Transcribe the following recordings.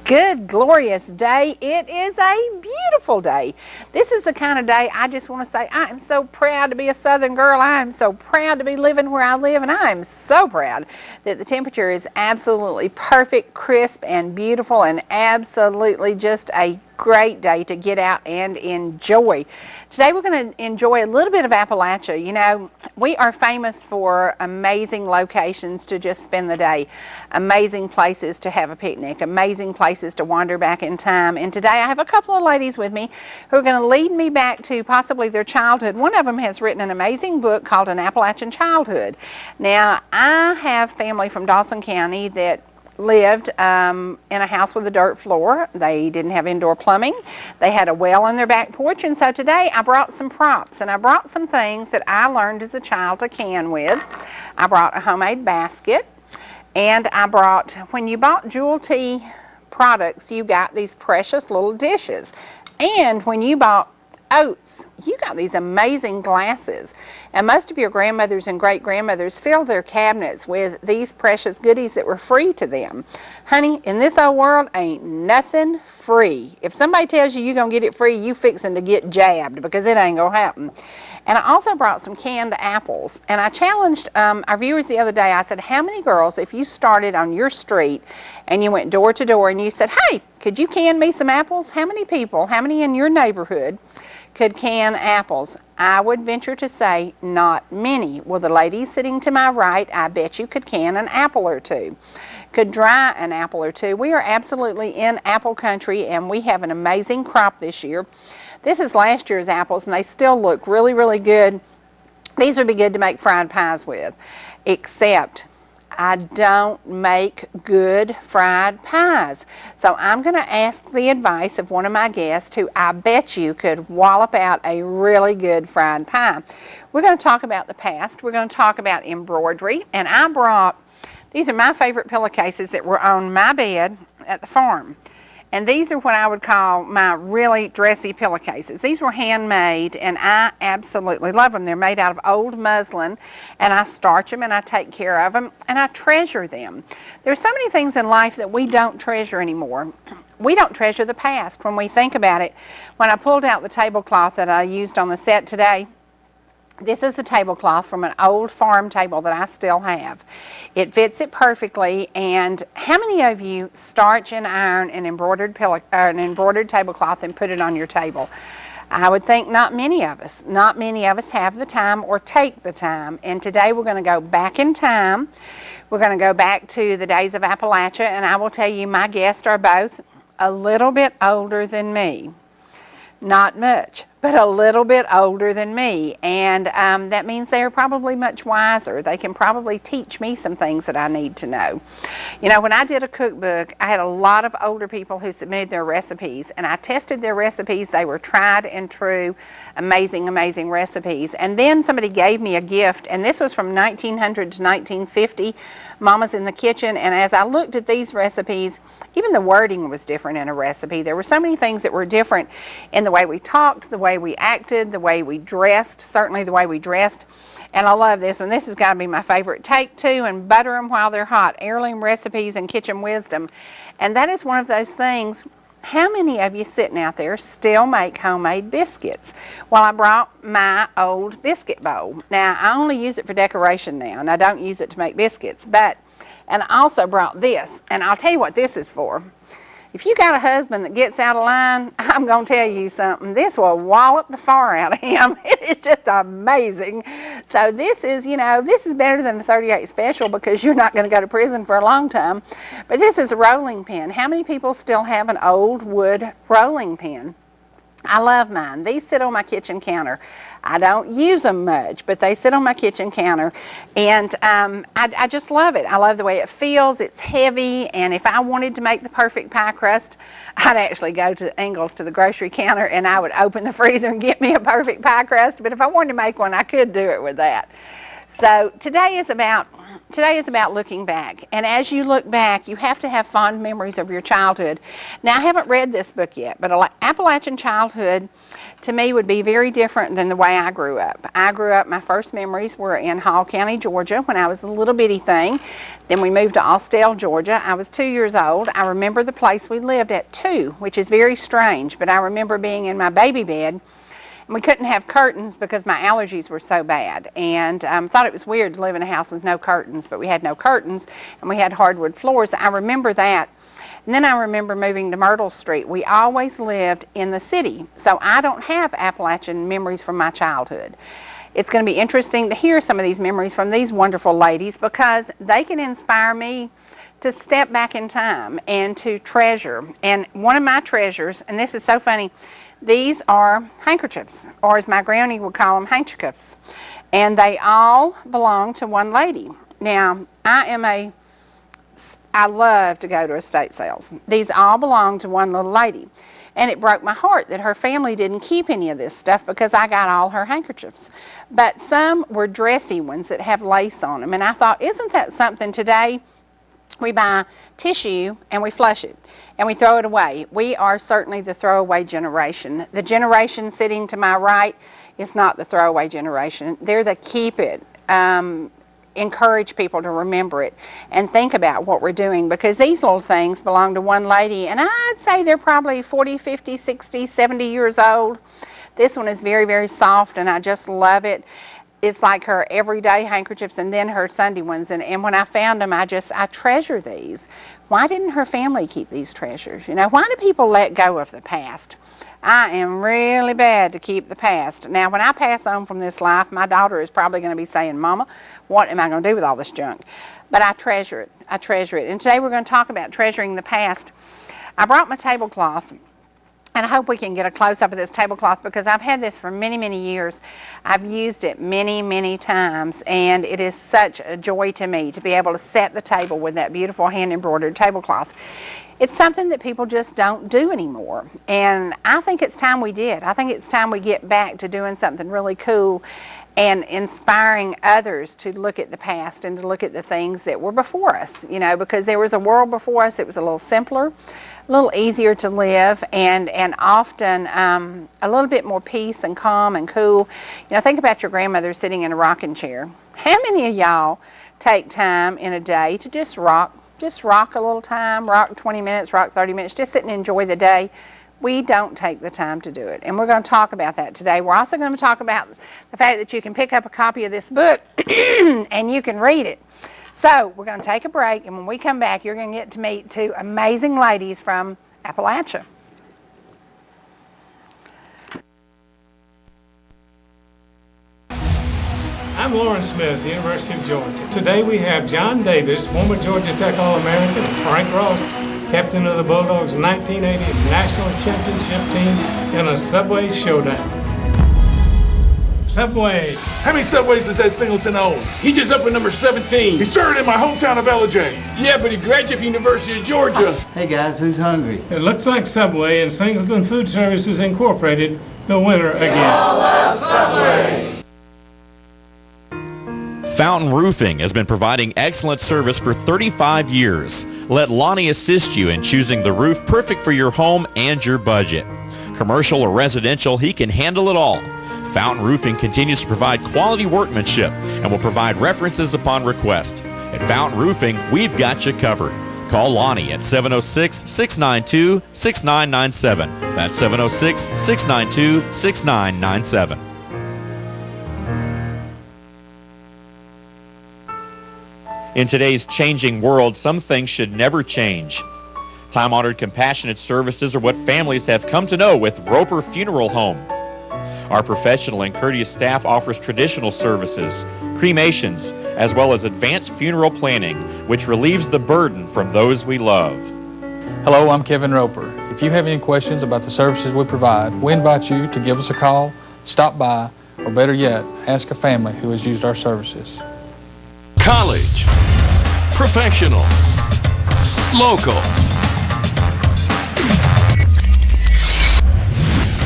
Good, glorious day. It is a beautiful day. This is the kind of day I just want to say, I am so proud to be a Southern girl. I am so proud to be living where I live, and I am so proud that the temperature is absolutely perfect, crisp, and beautiful, and absolutely just a great day to get out and enjoy. Today we're going to enjoy a little bit of Appalachia. You know, we are famous for amazing locations to just spend the day, amazing places to have a picnic, amazing places to wander back in time. And today I have a couple of ladies with me who are going to lead me back to possibly their childhood. One of them has written an amazing book called An Appalachian Childhood. Now, I have family from Dawson County that lived in a house with a dirt floor. They didn't have indoor plumbing. They had a well on their back porch, and so today I brought some props, and I brought some things that I learned as a child to can with. I brought a homemade basket, and I brought, when you bought Jewel Tea products, you got these precious little dishes, and when you bought oats, you got these amazing glasses. And most of your grandmothers and great-grandmothers filled their cabinets with these precious goodies that were free to them. Honey, in this old world, ain't nothing free. If somebody tells you you're going to get it free, you fixing to get jabbed, because it ain't going to happen. And I also brought some canned apples. And I challenged our viewers the other day. I said, how many girls, if you started on your street and you went door to door and you said, hey, could you can me some apples? How many people, how many in your neighborhood could can apples? I would venture to say not many. Well, the lady sitting to my right, I bet you could can an apple or two, could dry an apple or two. We are absolutely in apple country, and we have an amazing crop this year. This is last year's apples, and they still look really, really good. These would be good to make fried pies with, except I don't make good fried pies. So I'm going to ask the advice of one of my guests who I bet you could wallop out a really good fried pie. We're going to talk about the past. We're going to talk about embroidery. And I brought, these are my favorite pillowcases that were on my bed at the farm. And these are what I would call my really dressy pillowcases. These were handmade, and I absolutely love them. They're made out of old muslin, and I starch them, and I take care of them, and I treasure them. There's so many things in life that we don't treasure anymore. We don't treasure the past when we think about it. When I pulled out the tablecloth that I used on the set today, this is a tablecloth from an old farm table that I still have. It fits it perfectly. And how many of you starch and iron an embroidered tablecloth and put it on your table? I would think not many of us. Not many of us have the time or take the time. And today we're going to go back in time. We're going to go back to the days of Appalachia, and I will tell you my guests are both a little bit older than me. Not much, but a little bit older than me, and that means they are probably much wiser. They can probably teach me some things that I need to know. You know, when I did a cookbook, I had a lot of older people who submitted their recipes, and I tested their recipes. They were tried and true, amazing, amazing recipes. And then somebody gave me a gift, and this was from 1900 to 1950, Mama's in the Kitchen. And as I looked at these recipes, even the wording was different in a recipe. There were so many things that were different in the way we talked, the way we acted, the way we dressed, certainly the way we dressed. And I love this one. This has got to be my favorite. Take two and butter them while they're hot. Heirloom recipes and kitchen wisdom. And that is one of those things. How many of you sitting out there still make homemade biscuits? Well, I brought my old biscuit bowl. Now, I only use it for decoration now, and I don't use it to make biscuits. And I also brought this, and I'll tell you what this is for. If you got a husband that gets out of line, I'm going to tell you something. This will wallop the far out of him. It is just amazing. So this is, you know, this is better than the 38 special because you're not going to go to prison for a long time. But this is a rolling pin. How many people still have an old wood rolling pin? I love mine. These sit on my kitchen counter. I don't use them much, but they sit on my kitchen counter, and I just love it. I love the way it feels. It's heavy, and if I wanted to make the perfect pie crust, I'd actually go to Ingles to the grocery counter, and I would open the freezer and get me a perfect pie crust, but if I wanted to make one, I could do it with that. So today is about looking back, and as you look back, you have to have fond memories of your childhood. Now, I haven't read this book yet, but Appalachian childhood to me would be very different than the way I grew up. My first memories were in Hall County, Georgia, when I was a little bitty thing. Then we moved to Austell, Georgia. I was 2 years old. I remember the place we lived at 2, which is very strange, but I remember being in my baby bed. And we couldn't have curtains because my allergies were so bad, and thought it was weird to live in a house with no curtains, but we had no curtains, and we had hardwood floors. I remember that. And then I remember moving to Myrtle Street. We always lived in the city, so I don't have Appalachian memories from my childhood. It's going to be interesting to hear some of these memories from these wonderful ladies, because they can inspire me to step back in time and to treasure. And one of my treasures, and this is so funny, these are handkerchiefs, or as my granny would call them, handkerchiefs. And they all belong to one lady. Now, I love to go to estate sales. These all belong to one little lady. And it broke my heart that her family didn't keep any of this stuff, because I got all her handkerchiefs. But some were dressy ones that have lace on them. And I thought, isn't that something today? We buy tissue and we flush it and we throw it away. We are certainly the throwaway generation. The generation sitting to my right is not the throwaway generation. They're the keep it. Encourage people to remember it and think about what we're doing, because these little things belong to one lady, and I'd say they're probably 40, 50, 60, 70 years old. This one is very, very soft, and I just love it. It's like her everyday handkerchiefs and then her Sunday ones. And when I found them, I treasure these. Why didn't her family keep these treasures? You know, why do people let go of the past? I am really bad to keep the past. Now, when I pass on from this life, my daughter is probably going to be saying, Mama, what am I going to do with all this junk? But I treasure it. I treasure it. And today we're going to talk about treasuring the past. I brought my tablecloth. And I hope we can get a close-up of this tablecloth, because I've had this for many, many years. I've used it many, many times, and it is such a joy to me to be able to set the table with that beautiful hand-embroidered tablecloth. It's something that people just don't do anymore, and I think it's time we did. I think it's time we get back to doing something really cool and inspiring others to look at the past and to look at the things that were before us, you know, because there was a world before us that was a little simpler, a little easier to live, and often a little bit more peace and calm and cool. You know, think about your grandmother sitting in a rocking chair. How many of y'all take time in a day to just rock a little time, rock 20 minutes, rock 30 minutes, just sit and enjoy the day? We don't take the time to do it, and we're going to talk about that today. We're also going to talk about the fact that you can pick up a copy of this book and you can read it. So we're going to take a break, and when we come back, you're going to get to meet 2 amazing ladies from Appalachia. I'm Lauren Smith, University of Georgia. Today we have John Davis, former Georgia Tech All-American, and Frank Ross, captain of the Bulldogs' 1980 National Championship team in a Subway showdown. Subway. How many Subways does Ed Singleton own? He just up at number 17. He started in my hometown of LJ. Yeah, but he graduated from University of Georgia. Hey guys, who's hungry? It looks like Subway and Singleton Food Services Incorporated, the winner again. All love Subway. Fountain Roofing has been providing excellent service for 35 years. Let Lonnie assist you in choosing the roof perfect for your home and your budget. Commercial or residential, he can handle it all. Fountain Roofing continues to provide quality workmanship and will provide references upon request. At Fountain Roofing, we've got you covered. Call Lonnie at 706-692-6997. That's 706-692-6997. In today's changing world, some things should never change. Time-honored compassionate services are what families have come to know with Roper Funeral Home. Our professional and courteous staff offers traditional services, cremations, as well as advanced funeral planning, which relieves the burden from those we love. Hello, I'm Kevin Roper. If you have any questions about the services we provide, we invite you to give us a call, stop by, or better yet, ask a family who has used our services. College, professional, local.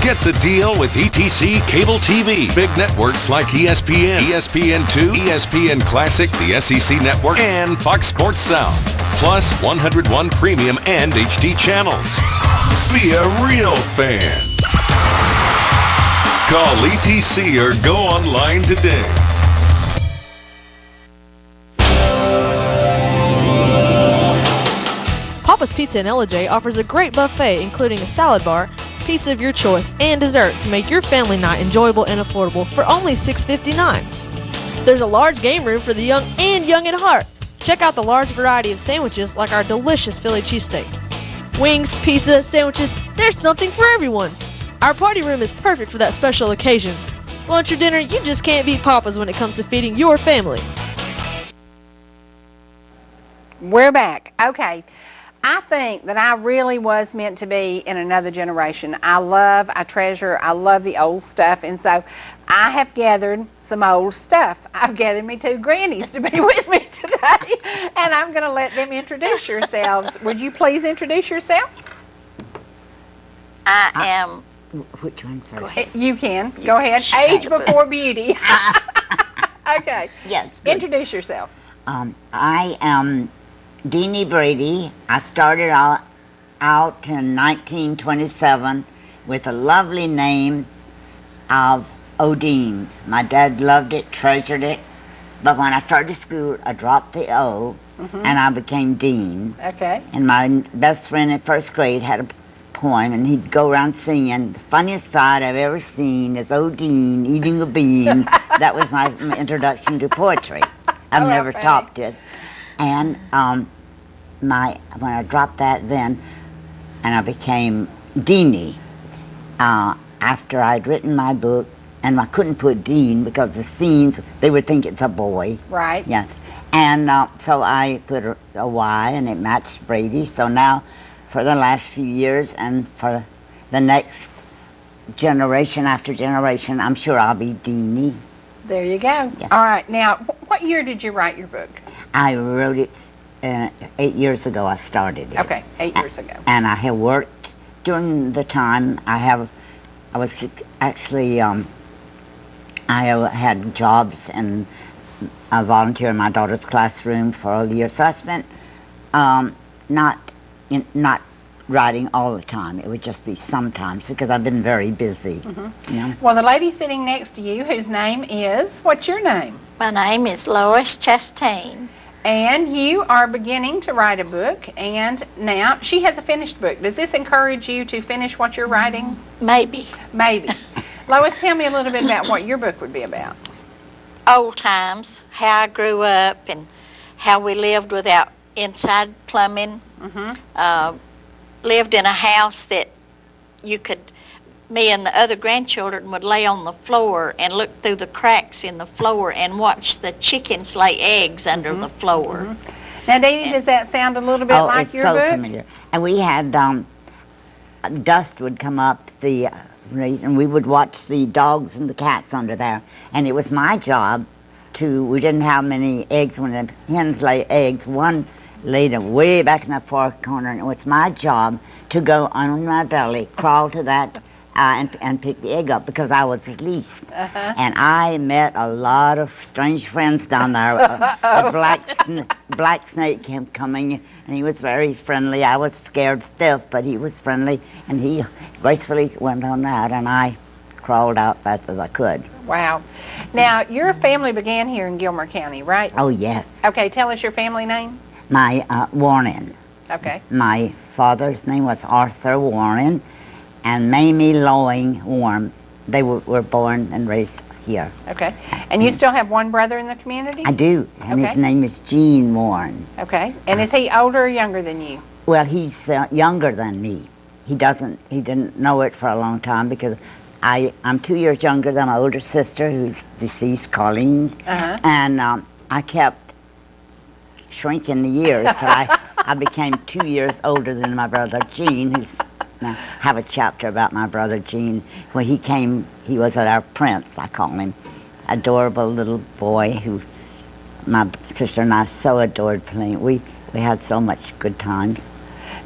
Get the deal with ETC Cable TV. Big networks like ESPN, ESPN2, ESPN Classic, the SEC Network, and Fox Sports South. Plus 101 premium and HD channels. Be a real fan. Call ETC or go online today. Papa's Pizza in LJ offers a great buffet including a salad bar, pizza of your choice, and dessert to make your family night enjoyable and affordable for only $6.59. There's a large game room for the young and young at heart. Check out the large variety of sandwiches like our delicious Philly cheesesteak. Wings, pizza, sandwiches, there's something for everyone. Our party room is perfect for that special occasion. Lunch or dinner, you just can't beat Papa's when it comes to feeding your family. We're back. Okay. I think that I really was meant to be in another generation. I treasure, I love the old stuff. And so I have gathered some old stuff. I've gathered me 2 grannies to be with me today. And I'm going to let them introduce yourselves. Would you please introduce yourself? I am. Which one first? Go ahead. You can. Go ahead. Age before beauty. Okay. Yes. Good. Introduce yourself. I am Deanie Brady. I started out in 1927 with a lovely name of Odine. My dad loved it, treasured it, but when I started school, I dropped the O, and I became Dean. Okay. And my best friend in first grade had a poem, and he'd go around singing, "The funniest sight I've ever seen is Odine eating a bean." That was my introduction to poetry. I've never topped it. And when I dropped that then, and I became Deanie, after I'd written my book, and I couldn't put Dean because the scenes, they would think it's a boy. Right. Yes. And so I put a Y, and it matched Brady. So now, for the last few years, and for the next generation after generation, I'm sure I'll be Deanie. There you go. Yeah. All right. Now, what year did you write your book? I wrote it 8 years ago. I started it. Okay, 8 years ago. And I have worked during the time. I had jobs, and I volunteered in my daughter's classroom for all year. So I spent not writing all the time. It would just be sometimes because I've been very busy. You know? Well, the lady sitting next to you, whose name is, what's your name? My name is Lois Chastain. And you are beginning to write a book, and now she has a finished book. Does this encourage you to finish what you're writing? Maybe. Maybe. Lois, tell me a little bit about what your book would be about. Old times, how I grew up and how we lived without inside plumbing. Lived in a house that me and the other grandchildren would lay on the floor and look through the cracks in the floor and watch the chickens lay eggs under the floor. Now, Deanie, does that sound a little bit like your book? Oh, it's so familiar. And we had, dust would come up and we would watch the dogs and the cats under there. And it was my job we didn't have many eggs when the hens lay eggs. One laid them way back in the far corner, and it was my job to go on my belly, crawl to that, and pick the egg up because I was least. And I met a lot of strange friends down there. A black snake came coming, and he was very friendly. I was scared stiff, but he was friendly, and he gracefully went on out, and I crawled out fast as I could. Wow. Now, your family began here in Gilmer County, right? Oh, yes. Okay, tell us your family name. My Warren. Okay. My father's name was Arthur Warren, and Mamie Lowing Warren. They were born and raised here. Okay. And you still have one brother in the community? I do, and Okay. his name is Gene Warren. Okay. And is he older or younger than you? Well, he's younger than me. He didn't know it for a long time because I'm 2 years younger than my older sister, who's deceased, Colleen, and I kept shrinking the years, so I became 2 years older than my brother Gene, who's, I have a chapter about my brother Gene. When he came, he was our prince, I call him. Adorable little boy who my sister and I so adored playing. We had so much good times.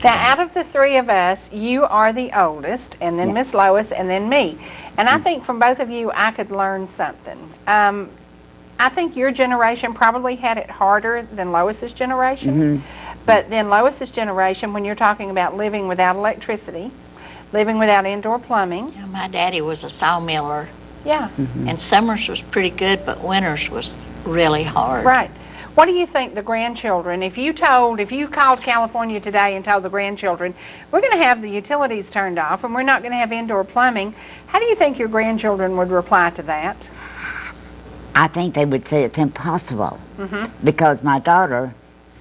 Now, out of the three of us, you are the oldest, and then Miss Lois, and then me. And I think from both of you, I could learn something. I think your generation probably had it harder than Lois's generation. But then Lois's generation, when you're talking about living without electricity, living without indoor plumbing. Yeah, my daddy was a sawmiller. Yeah. And summers was pretty good, but winters was really hard. Right. What do you think the grandchildren, if you called California today and told the grandchildren, we're going to have the utilities turned off and we're not going to have indoor plumbing, how do you think your grandchildren would reply to that? I think they would say it's impossible. Because my daughter,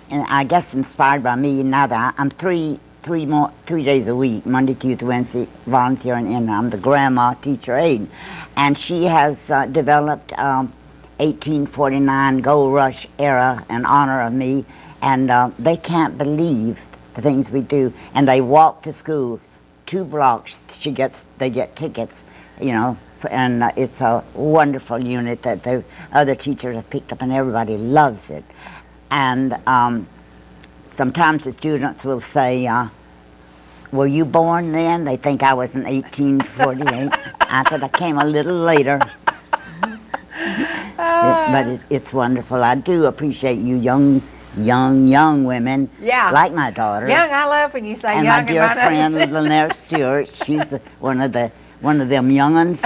and I guess inspired by me, now that I'm 3 days a week, Monday, Tuesday, Wednesday, volunteering, and I'm the grandma teacher aide. And she has developed 1849 Gold Rush era in honor of me, and they can't believe the things we do. And they walk to school 2 blocks. They get tickets, you know, and it's a wonderful unit that the other teachers have picked up, and everybody loves it. And sometimes the students will say, were you born then? They think I was in 1848. I said, I came a little later. But it's wonderful. I do appreciate you young women, like my daughter. Young, I love when you say and young. My dear friend, Lynette Stewart, she's one of them young'uns.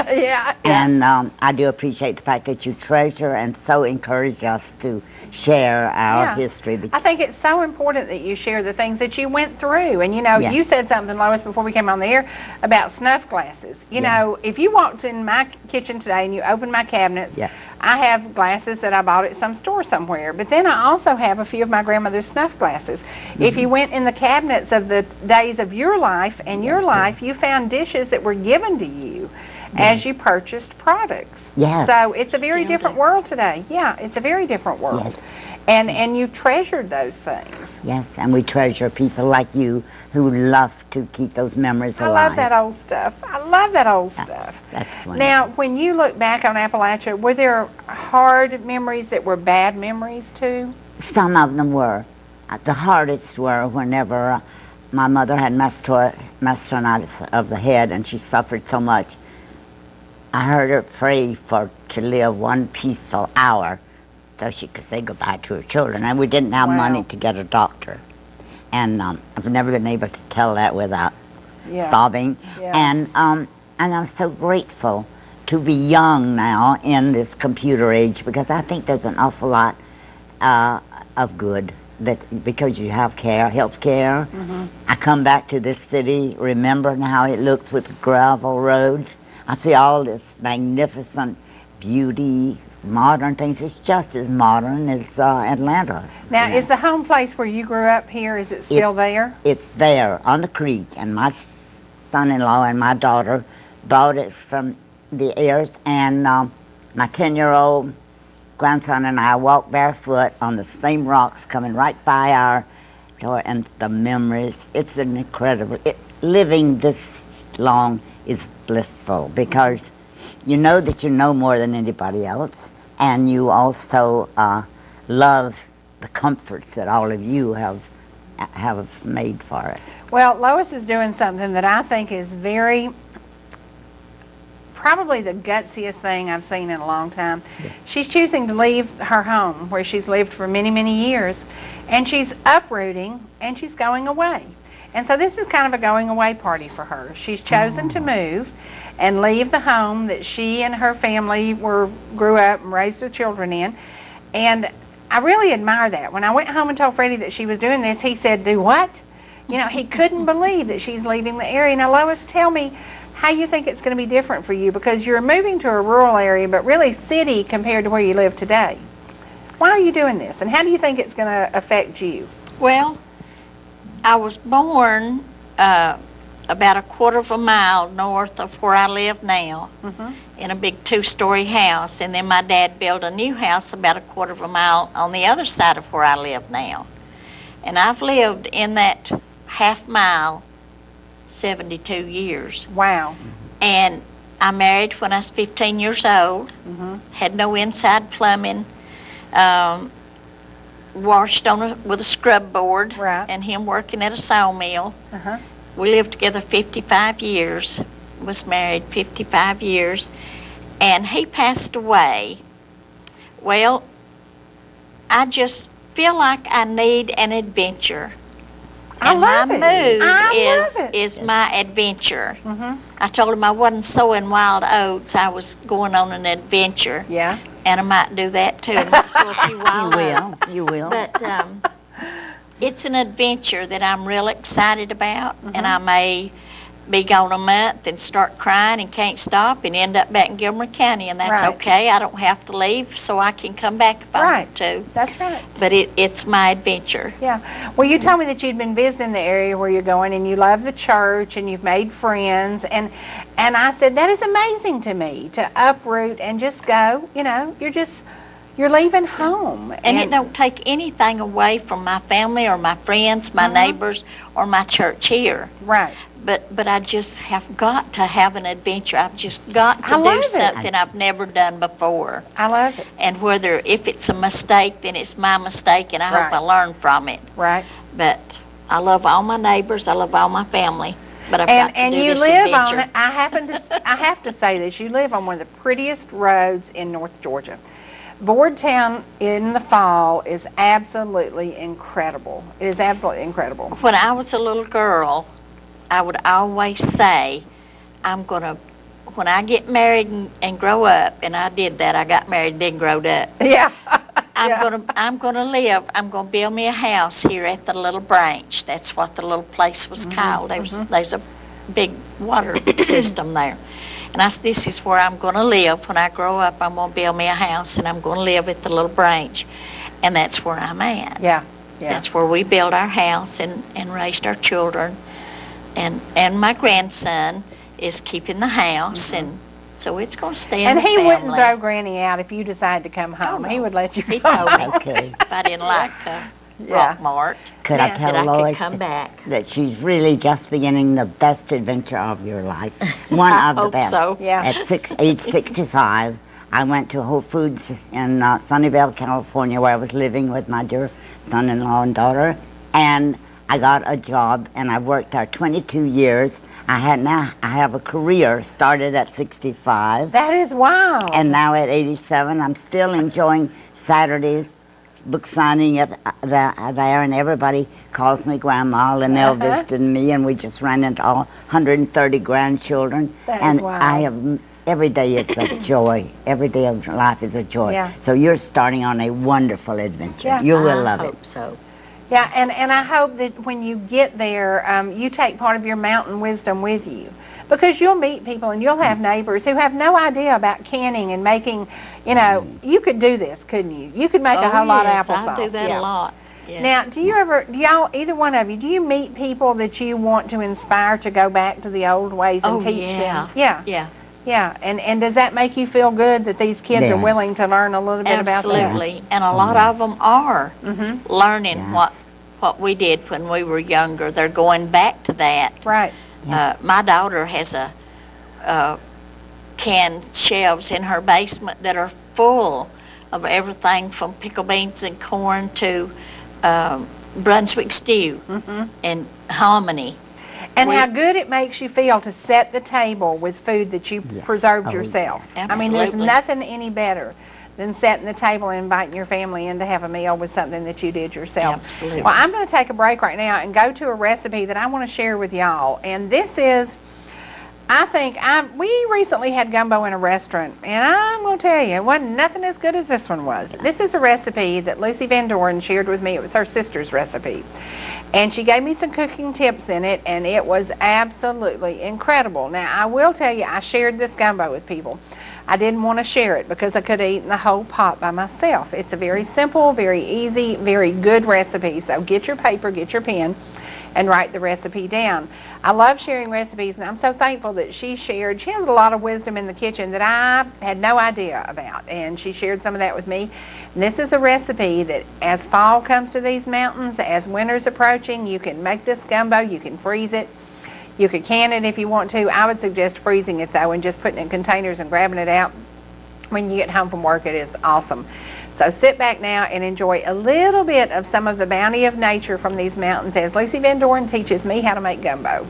And I do appreciate the fact that you treasure and so encourage us to share our history. I think it's so important that you share the things that you went through. And you know, you said something, Lois, before we came on the air about snuff glasses. You know, if you walked in my kitchen today and you opened my cabinets, I have glasses that I bought at some store somewhere. But then I also have a few of my grandmother's snuff glasses. If you went in the cabinets of the days of your life and your life, you found dishes that were given to you as you purchased products. So it's a very different world today. It's a very different world. And you treasured those things. Yes, and we treasure people like you who love to keep those memories alive. I love that old stuff. I love that old stuff. That's wonderful. Now, when you look back on Appalachia, were there hard memories that were bad memories too? Some of them were. The hardest were whenever my mother had mastonitis of the head, and she suffered so much. I heard her pray to live one peaceful hour so she could say goodbye to her children. And we didn't have money to get a doctor. And I've never been able to tell that without sobbing. And I'm so grateful to be young now in this computer age, because I think there's an awful lot of good because you have health care. I come back to this city remembering how it looks with gravel roads. I see all this magnificent beauty, modern things. It's just as modern as Atlanta. Now, is the home place where you grew up here, is it still there? It's there on the creek, and my son-in-law and my daughter bought it from the heirs, and my 10-year-old grandson and I walked barefoot on the same rocks coming right by our door, and the memories, it's an incredible, living this long is blissful, because you know that you know more than anybody else, and you also love the comforts that all of you have made for us. Well, Lois is doing something that I think is probably the gutsiest thing I've seen in a long time. She's choosing to leave her home where she's lived for many, many years, and she's uprooting and she's going away. And so this is kind of a going away party for her. She's chosen to move and leave the home that she and her family grew up and raised their children in. And I really admire that. When I went home and told Freddie that she was doing this, he said, "Do what?" You know, he couldn't believe that she's leaving the area. Now, Lois, tell me how you think it's going to be different for you, because you're moving to a rural area, but really city compared to where you live today. Why are you doing this, and how do you think it's going to affect you? Well, I was born about a quarter of a mile north of where I live now, in a big 2-story house, and then my dad built a new house about a quarter of a mile on the other side of where I live now. And I've lived in that half mile 72 years. Wow. And I married when I was 15 years old, had no inside plumbing. I lived in a 2-story house about a quarter of a mile on the other side of where I live now. And I've lived in that half mile 72 years. Wow. And I married when I was 15 years old, had no inside plumbing. I lived in a 2-story house about a quarter of a mile on the other side of where I live now. And I married when I was 15 years old, had no inside plumbing. washed with a scrub board, Right. and him working at a sawmill. Uh-huh. We lived together 55 years, was married 55 years, and he passed away. Well, I just feel like I need an adventure. And love my it. move I love it. is my adventure. I told him I wasn't sowing wild oats, I was going on an adventure. Yeah. And I might do that too. I might sow a few wild oats. You will. But it's an adventure that I'm real excited about, and I may be gone a month and start crying and can't stop and end up back in Gilmer County, and that's Right. okay. I don't have to leave, so I can come back if I Right. want to. That's right. But it's my adventure. Yeah. Well, you told me that you'd been visiting the area where you're going, and you love the church, and you've made friends, and I said that is amazing to me, to uproot and just go. You know, you're leaving home, And it don't take anything away from my family or my friends, my neighbors, or my church here. right. But I just have got to have an adventure. I've just got I to love do it. something I've never done before. I love it. And if it's a mistake, then it's my mistake, and I Right. hope I learn from it. Right. But I love all my neighbors. I love all my family. But I've got to And do you this live adventure. on. I have to say this. You live on one of the prettiest roads in North Georgia. Boardtown in the fall is absolutely incredible. It is absolutely incredible. When I was a little girl, I would always say, when I get married and grow up, and I did that. I got married, then growed up. Yeah. I'm gonna build me a house here at the Little Branch. That's what the little place was called. There's a big water system there. And I said, this is where I'm gonna live. When I grow up, I'm gonna build me a house, and I'm gonna live at the Little Branch. And that's where I'm at. Yeah. Yeah. That's where we built our house and raised our children. And my grandson is keeping the house, and so it's going to stay in And the he family. wouldn't throw Granny out if you decided to come home. no. He would let you He go. told me Okay. if I didn't like Yeah. Rockmart, Could I Yeah. tell that I Lois could come back. that she's really just beginning the best adventure of your life? One of the hope best. so. Yeah. At age 65, I went to Whole Foods in Sunnyvale, California, where I was living with my dear son-in-law and daughter, and I got a job, and I worked there 22 years. I have a career started at 65. That is wild. And now at 87, I'm still enjoying Saturdays, book signing at there, and everybody calls me Grandma, and they'll visit me, and we just ran into all 130 grandchildren. That is and wild. I have, every day is a joy. Every day of life is a joy. Yeah. So you're starting on a wonderful adventure. Yeah. You will I love hope it. so. Yeah, and I hope that when you get there, you take part of your mountain wisdom with you. Because you'll meet people and you'll have neighbors who have no idea about canning and making, you could do this, couldn't you? You could make a whole lot of applesauce. I do that yeah. a lot. Yes. Now, do y'all, either one of you, do you meet people that you want to inspire to go back to the old ways and teach them? Yeah. Yeah. Yeah, and does that make you feel good that these kids are Yes. willing to learn a little bit about that? Absolutely. And a lot of them are learning Yes. what we did when we were younger. They're going back to that. Right. My daughter has canned shelves in her basement that are full of everything from pickle beans and corn to Brunswick stew and hominy. And how good it makes you feel to set the table with food that you preserved Oh, yourself. yes. I mean, there's Absolutely. nothing any better than setting the table and inviting your family in to have a meal with something that you did yourself. Absolutely. Well, I'm going to take a break right now and go to a recipe that I want to share with y'all. And this is, we recently had gumbo in a restaurant, and I'm going to tell you, it wasn't nothing as good as this one was. This is a recipe that Lucy Van Doren shared with me. It was her sister's recipe. And she gave me some cooking tips in it, and it was absolutely incredible. Now, I will tell you, I shared this gumbo with people. I didn't want to share it because I could have eaten the whole pot by myself. It's a very simple, very easy, very good recipe. So get your paper, get your pen, and write the recipe down. I love sharing recipes, and I'm so thankful that she has a lot of wisdom in the kitchen that I had no idea about, and she shared some of that with me. And this is a recipe that as fall comes to these mountains, as winter's approaching, you can make this gumbo, you can freeze it. You could can it if you want to. I would suggest freezing it though and just putting it in containers and grabbing it out when you get home from work. It is awesome. So sit back now and enjoy a little bit of some of the bounty of nature from these mountains as Lucy Van Doren teaches me how to make gumbo.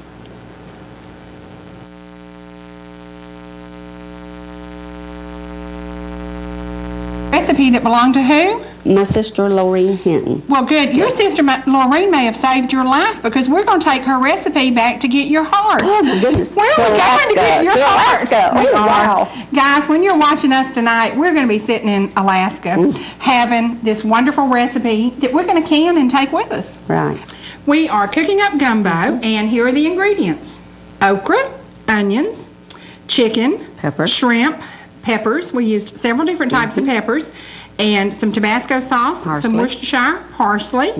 Recipe that belonged to who? My sister Lorraine Hinton. Well, good. Your sister Lorraine may have saved your life because we're going to take her recipe back to get your heart. Oh my goodness. Where are we going to get your heart? Alaska. We Oh, are. wow. Guys, when you're watching us tonight, we're going to be sitting in Alaska having this wonderful recipe that we're going to can and take with us. Right. We are cooking up gumbo, and here are the ingredients. Okra, onions, chicken, Pepper. shrimp, peppers. We used several different types of peppers, and some Tabasco sauce, Parsley. some Worcestershire, parsley,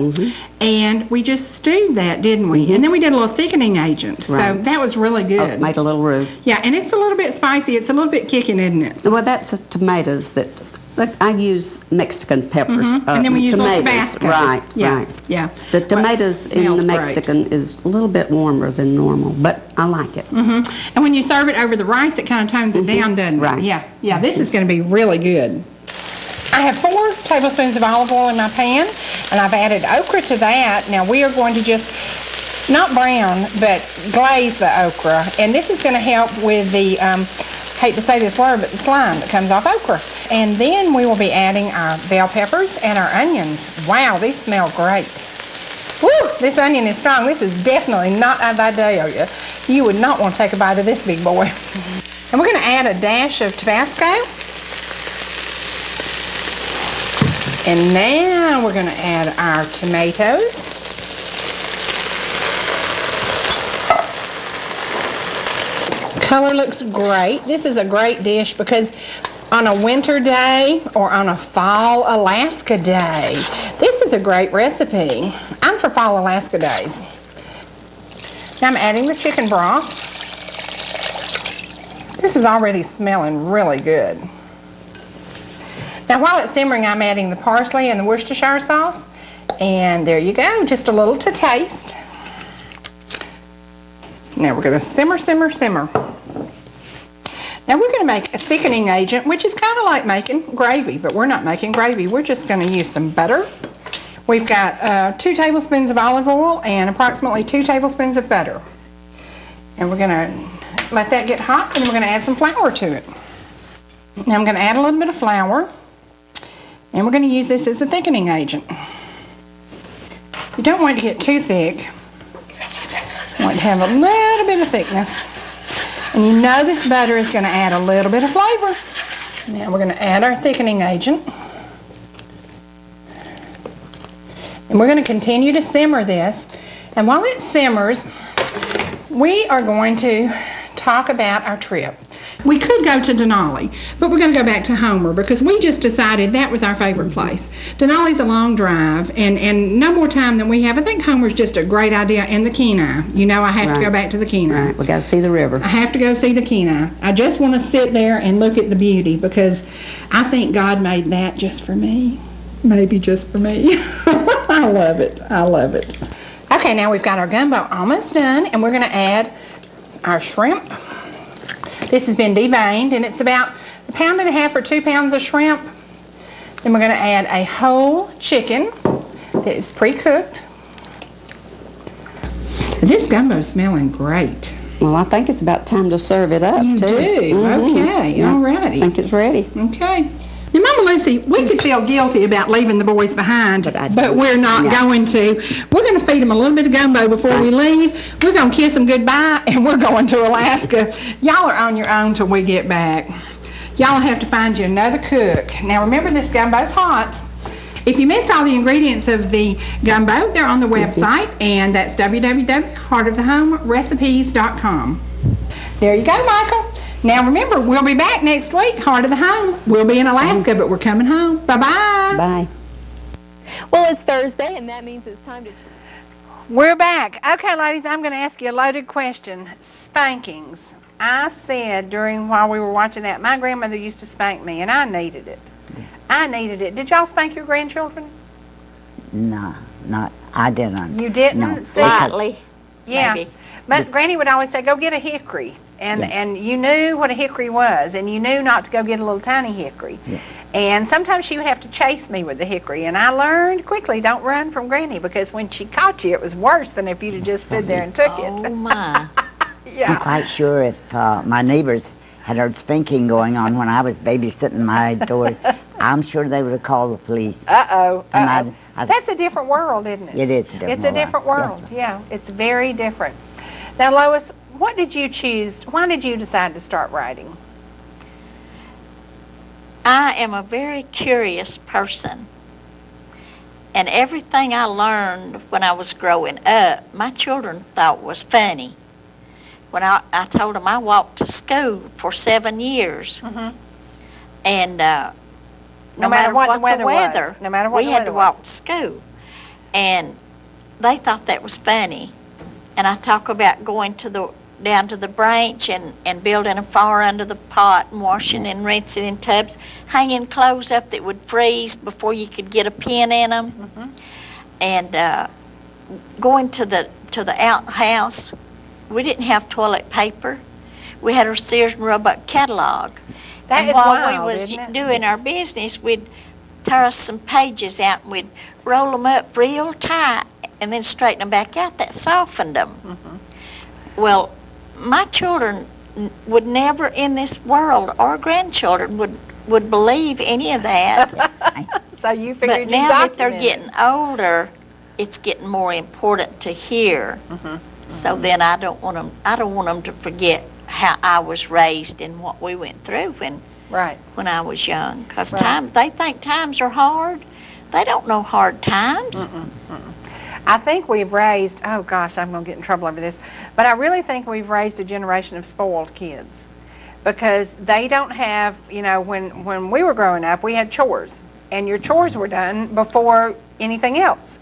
and we just stewed that, didn't we? And then we did a little thickening agent, so Right. that was really good. Oh, made a little roux. Yeah, and it's a little bit spicy. It's a little bit kicking, isn't it? Well, that's the tomatoes that, look, I use Mexican peppers. And then we use a little tomatoes. Tabasco. Right, Yeah, right. yeah. The Well, tomatoes it in smells the great. Mexican is a little bit warmer than normal, but I like it. And when you serve it over the rice, it kind of tones it down, doesn't it? Right. Yeah, yeah, this is going to be really good. I have 4 tablespoons of olive oil in my pan, and I've added okra to that. Now we are going to just, not brown, but glaze the okra. And this is going to help with the, hate to say this word, but the slime that comes off okra. And then we will be adding our bell peppers and our onions. Wow, these smell great. Woo, this onion is strong. This is definitely not a Vidalia. You would not want to take a bite of this big boy. And we're going to add a dash of Tabasco. And now we're going to add our tomatoes. Color looks great. This is a great dish because on a winter day or on a fall Alaska day, this is a great recipe. I'm for fall Alaska days. Now I'm adding the chicken broth. This is already smelling really good. Now while it's simmering, I'm adding the parsley and the Worcestershire sauce. And there you go, just a little to taste. Now we're going to simmer, simmer, simmer. Now we're going to make a thickening agent, which is kind of like making gravy, but we're not making gravy. We're just going to use some butter. We've got 2 tablespoons of olive oil and approximately 2 tablespoons of butter. And we're going to let that get hot, and then we're going to add some flour to it. Now I'm going to add a little bit of flour, and we're going to use this as a thickening agent. You don't want it to get too thick. You want it to have a little bit of thickness. And you know this butter is going to add a little bit of flavor. Now we're going to add our thickening agent. And we're going to continue to simmer this. And while it simmers, we are going to talk about our trip. We could go to Denali, but we're going to go back to Homer because we just decided that was our favorite place. Denali's a long drive and no more time than we have. I think Homer's just a great idea. And the Kenai. You know I have to go back to the Kenai. Right, we got to see the river. I have to go see the Kenai. I just want to sit there and look at the beauty because I think God made that just for me. Maybe just for me. I love it. I love it. Okay, now we've got our gumbo almost done, and we're going to add our shrimp. This has been deveined, and it's about 1.5 pounds or 2 pounds of shrimp. Then we're going to add a whole chicken that is pre-cooked. This gumbo's smelling great. Well, I think it's about time to serve it up, You too. do? Okay, Yeah, all righty. I think it's ready. Okay. Now, Mama Lucy, we could feel guilty about leaving the boys behind, but we're not going to. We're going to feed them a little bit of gumbo before we leave. We're going to kiss them goodbye, and we're going to Alaska. Y'all are on your own till we get back. Y'all have to find you another cook. Now, remember, this gumbo's hot. If you missed all the ingredients of the gumbo, they're on the website, and that's www.heartofthehomerecipes.com. There you go, Michael. Now remember, we'll be back next week, Heart of the Home. We'll be in Alaska, but we're coming home. Bye-bye. Bye. Well, it's Thursday, and that means it's time to... We're back. Okay, ladies, I'm going to ask you a loaded question. Spankings. I said while we were watching that, my grandmother used to spank me, and I needed it. I needed it. Did y'all spank your grandchildren? No, I didn't. You didn't? No. See? Lightly. Yeah. Maybe. But Granny would always say, go get a hickory. And you knew what a hickory was, and you knew not to go get a little tiny hickory. Yeah. And sometimes she would have to chase me with the hickory, and I learned quickly, don't run from Granny, because when she caught you, it was worse than if you'd have just stood there and took it. Oh, my. Yeah. I'm quite sure if my neighbors had heard spanking going on when I was babysitting my door, I'm sure they would have called the police. Uh-oh. And That's a different world, isn't it? It is a different It's a different world. Yes, Yeah, it's very different. Now, Lois, what did you choose? Why did you decide to start writing? I am a very curious person. And everything I learned when I was growing up, my children thought was funny. When I told them I walked to school for 7 years. And no matter what the weather was, no matter what we the had weather to walk was. to school. And they thought that was funny. And I talk about going down to the branch and building a fire under the pot and washing and rinsing in tubs, hanging clothes up that would freeze before you could get a pin in them, and going to the outhouse. We didn't have toilet paper. We had our Sears and Roebuck catalog. That and is while wild, we was isn't it? doing our business, we'd tear us some pages out and we'd roll them up real tight and then straighten them back out. That softened them. Well, my children would never in this world, or grandchildren would believe any of that. So you figured But you'd now that they're document it. getting older, it's getting more important to hear. So then I don't want them to forget how I was raised and what we went through when I was young. Because they think times are hard. They don't know hard times. I think we've raised, oh gosh, I'm going to get in trouble over this, but I really think we've raised a generation of spoiled kids, because they don't have, when we were growing up, we had chores, and your chores were done before anything else.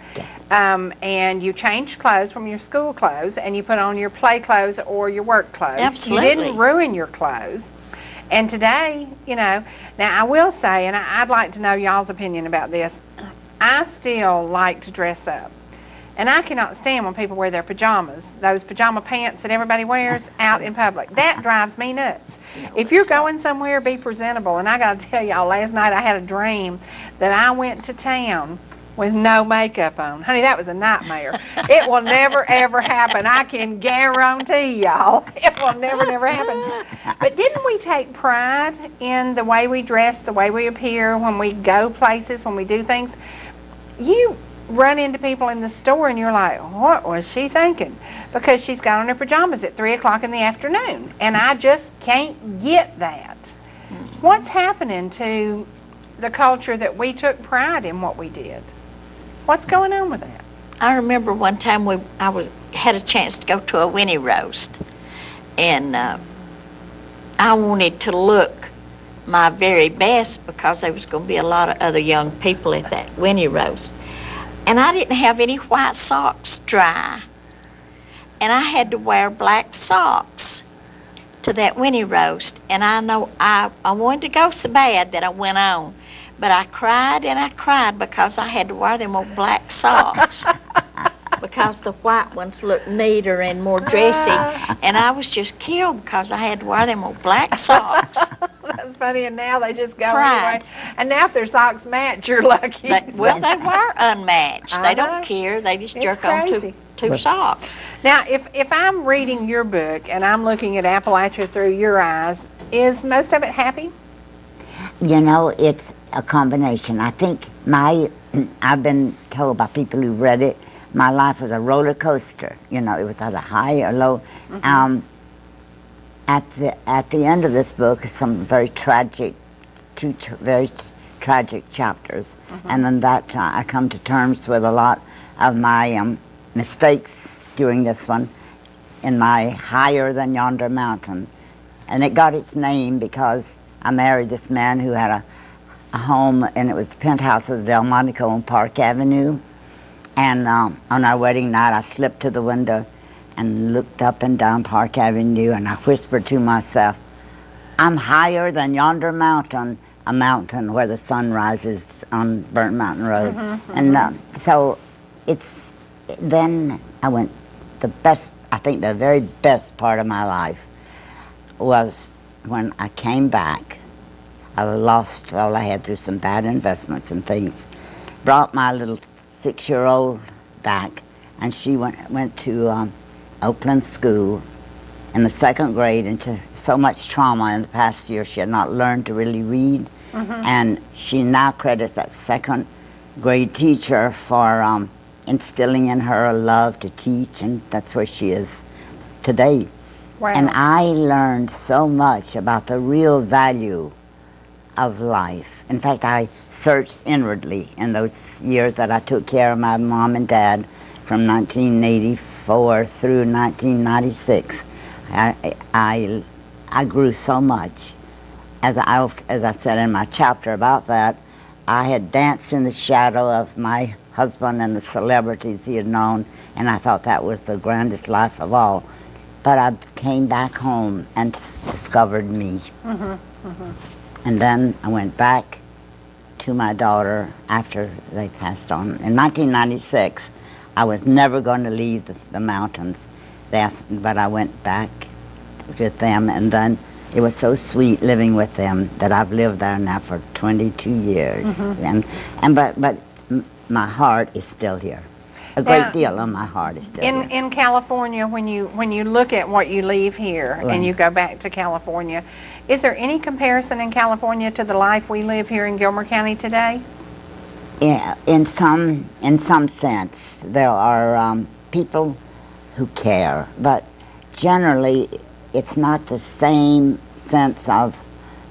And you changed clothes from your school clothes, and you put on your play clothes or your work clothes. Absolutely. You didn't ruin your clothes. And today, now I will say, and I'd like to know y'all's opinion about this, I still like to dress up. And I cannot stand when people wear their pajamas, those pajama pants that everybody wears out in public. That drives me nuts. If you're going somewhere, be presentable. And I got to tell y'all, last night I had a dream that I went to town with no makeup on. Honey, that was a nightmare. It will never, ever happen. I can guarantee y'all. It will never, never happen. But didn't we take pride in the way we dress, the way we appear, when we go places, when we do things? You run into people in the store and you're like, what was she thinking? Because she's got on her pajamas at 3 o'clock in the afternoon. And I just can't get that. What's happening to the culture that we took pride in what we did? What's going on with that? I remember one time I had a chance to go to a Winnie roast, and I wanted to look my very best because there was going to be a lot of other young people at that Winnie roast. And I didn't have any white socks dry. And I had to wear black socks to that Winnie roast. And I know I wanted to go so bad that I went on. But I cried and I cried because I had to wear them old black socks. Because the white ones looked neater and more dressy. And I was just killed because I had to wear them old black socks. That's funny, and now they just go Pride. anyway. And now if their socks match, you're lucky. Well, they were unmatched. I They don't know. care. They just It's jerk on crazy. two socks. Now, if I'm reading your book and I'm looking at Appalachia through your eyes, is most of it happy? It's a combination. I think I've been told by people who've read it, my life was a roller coaster. It was either high or low. At the end of this book, some very tragic, very tragic chapters, and in that I come to terms with a lot of my mistakes during this one in my Higher Than Yonder Mountain, and it got its name because I married this man who had a home, and it was the penthouse of Delmonico on Park Avenue. And on our wedding night, I slipped to the window and looked up and down Park Avenue, and I whispered to myself, I'm higher than yonder mountain, a mountain where the sun rises on Burnt Mountain Road. And so then I went, I think the very best part of my life. was when I came back. I lost all I had through some bad investments and things. Brought my little 6-year-old back, and she went to Oakland School in the 2nd grade, into so much trauma in the past year. She had not learned to really read, and she now credits that 2nd grade teacher for instilling in her a love to teach, and that's where she is today. Wow. And I learned so much about the real value of life. In fact, I searched inwardly in those years that I took care of my mom and dad from 1984 through 1996. I grew so much. As I said in my chapter about that, I had danced in the shadow of my husband and the celebrities he had known, and I thought that was the grandest life of all. But I came back home and discovered me. And then I went back to my daughter after they passed on. In 1996, I was never going to leave the mountains. They asked me, but I went back with them, and then it was so sweet living with them that I've lived there now for 22 years. But my heart is still here. A great deal of my heart is still here. In California, when you look at what you leave here and you go back to California, is there any comparison in California to the life we live here in Gilmer County today? Yeah, in some sense, there are people who care, but generally it's not the same sense of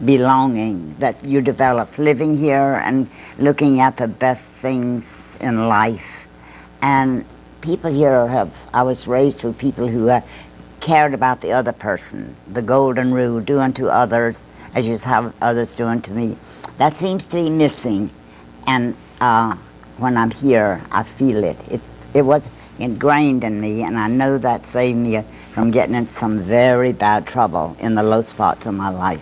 belonging that you develop living here and looking at the best things in life. And people here I was raised with people who cared about the other person, the golden rule, do unto others as you have others do unto me. That seems to be missing, and when I'm here, I feel it. It was ingrained in me, and I know that saved me from getting in some very bad trouble in the low spots of my life.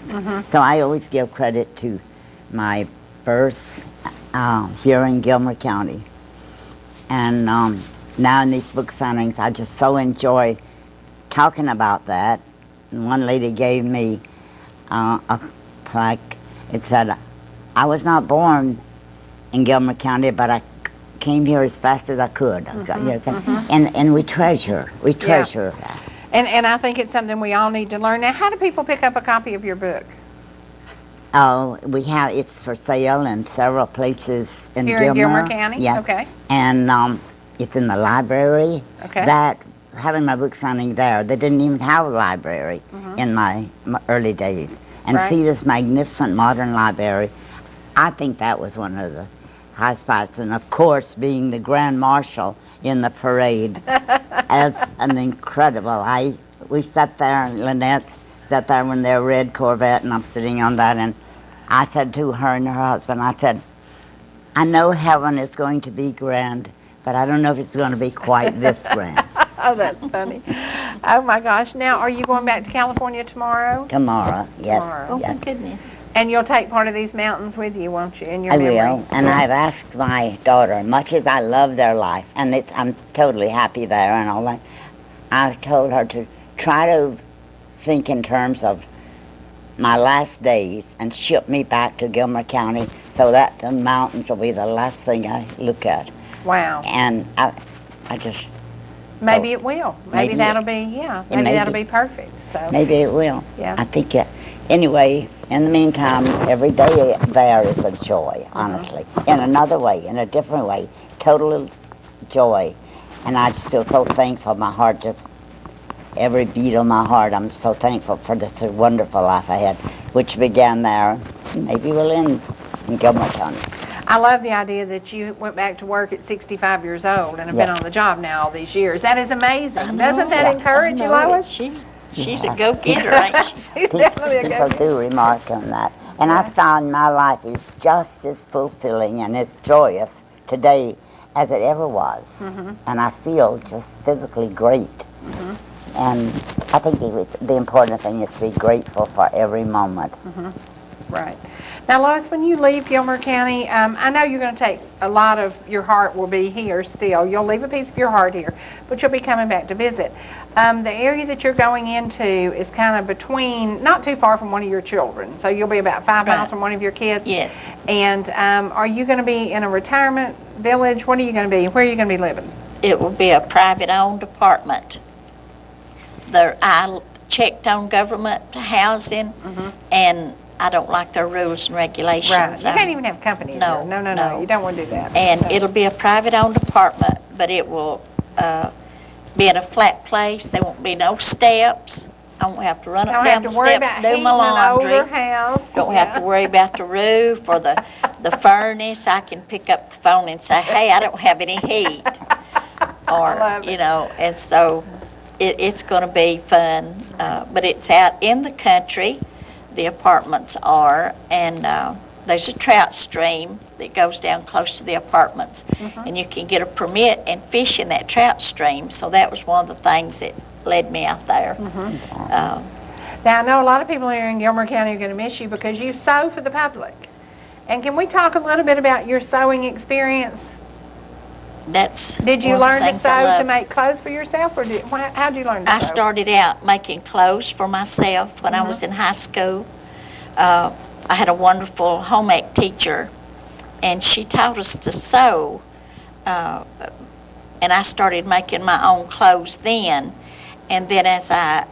So I always give credit to my birth here in Gilmer County. And now in these book signings, I just so enjoy talking about that. And one lady gave me a plaque. It said, I was not born in Gilmer County, but I came here as fast as I could. And we treasure that. And I think it's something we all need to learn. Now, how do people pick up a copy of your book? Oh, it's for sale in several places in Here Gilmer. in Gilmer County? Yes. Okay. And it's in the library. Okay. Having my book signing there, they didn't even have a library in my early days. And see this magnificent modern library, I think that was one of the high spots. And of course, being the Grand Marshal in the parade as an incredible. We sat there, and Lynette sat there in their red Corvette, and I'm sitting on that, and I said to her and her husband, I said, I know heaven is going to be grand, but I don't know if it's going to be quite this grand. Oh, that's funny. Oh my gosh. Now, are you going back to California tomorrow? Tomorrow, yes. Tomorrow. Oh, yes. my goodness. And you'll take part of these mountains with you, won't you, in your I memory? will, and I've asked my daughter, much as I love their life, and I'm totally happy there and all that, I've told her to try to think in terms of my last days and ship me back to Gilmer County so that the mountains will be the last thing I look at. Wow. And I just... Maybe it will. Maybe that'll be, maybe that'll be perfect. So maybe it will. Yeah. I think, anyway, in the meantime, every day there is a joy, honestly. In another way, in a different way, total joy. And I just feel so thankful. My heart just, every beat of my heart, I'm so thankful for this wonderful life I had, which began there. Maybe will end in Gilmer County. I love the idea that you went back to work at 65 years old and have been on the job now all these years. That is amazing. Doesn't that encourage you, Lois? She's a go-getter, ain't she? She's definitely a People go-getter. do remark on that. And I found my life is just as fulfilling and as joyous today as it ever was. And I feel just physically great. And I think the important thing is to be grateful for every moment. Right. Now, Lois, when you leave Gilmer County, I know you're going to take a lot of your heart will be here still. You'll leave a piece of your heart here, but you'll be coming back to visit. The area that you're going into is kind of between, not too far from one of your children. So you'll be about 5 miles from one of your kids. Yes. And are you going to be in a retirement village? What are you going to be? Where are you going to be living? It will be a private-owned apartment. I checked on government housing, and I don't like their rules and regulations. Right. You can't even have company in there. No. You don't want to do that. And it'll be a private-owned apartment, but it will be in a flat place. There won't be no steps. I won't have to run up down the steps and do my laundry. Don't have to worry about the roof or the furnace. I can pick up the phone and say, hey, I don't have any heat. Or, you know, and so it's going to be fun. But it's out in the country. The apartments are, and there's a trout stream that goes down close to the apartments, and you can get a permit and fish in that trout stream. So that was one of the things that led me out there. Now, I know a lot of people here in Gilmer County are going to miss you because you sew for the public. And can we talk a little bit about your sewing experience? Did you learn to sew to make clothes for yourself, or how did you learn to sew? I started out making clothes for myself when I was in high school. I had a wonderful home ec teacher, and she taught us to sew. And I started making my own clothes then. And then as I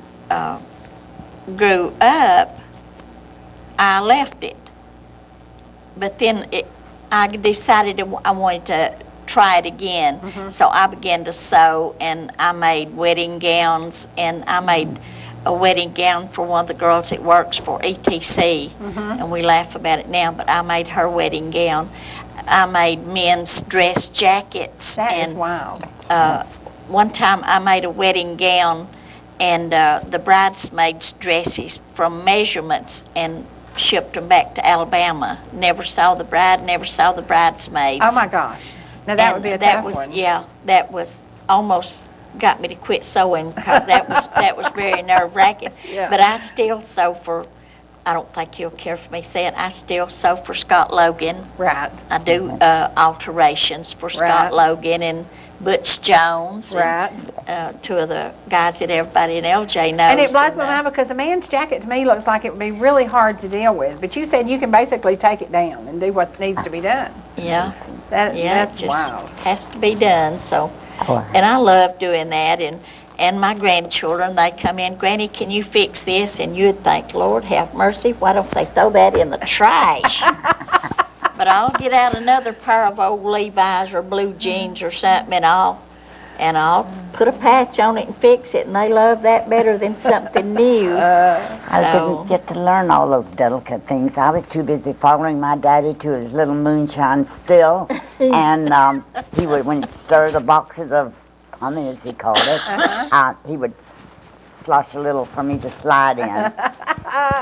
grew up, I left it. But then I decided I wanted to try it again. So I began to sew, and I made wedding gowns, and I made a wedding gown for one of the girls that works for ETC, and we laugh about it now, but I made her wedding gown. I made men's dress jackets. That is wild. One time I made a wedding gown, and the bridesmaids' dresses from measurements, and shipped them back to Alabama. Never saw the bride, never saw the bridesmaids. Oh my gosh. Now that would be a tough one. Yeah, that was almost got me to quit sewing because that was very nerve-wracking. Yeah. But I still sew for, I don't think he'll care for me saying, I still sew for Scott Logan. Right. I do alterations for Scott Logan and Butch Jones. Right. And, two of the guys that everybody in LJ knows. And it blows my mind because a man's jacket to me looks like it would be really hard to deal with. But you said you can basically take it down and do what needs to be done. Yeah. That's it just wild. has to be done. So, and I love doing that. And my grandchildren, they come in, Granny, can you fix this? And you'd think, Lord have mercy, why don't they throw that in the trash? But I'll get out another pair of old Levi's or blue jeans or something, and I'll put a patch on it and fix it, and they love that better than something new. I didn't get to learn all those delicate things. I was too busy following my daddy to his little moonshine still, and he would, when he'd stir the boxes of honey, as he called it, he would slosh a little for me to slide in.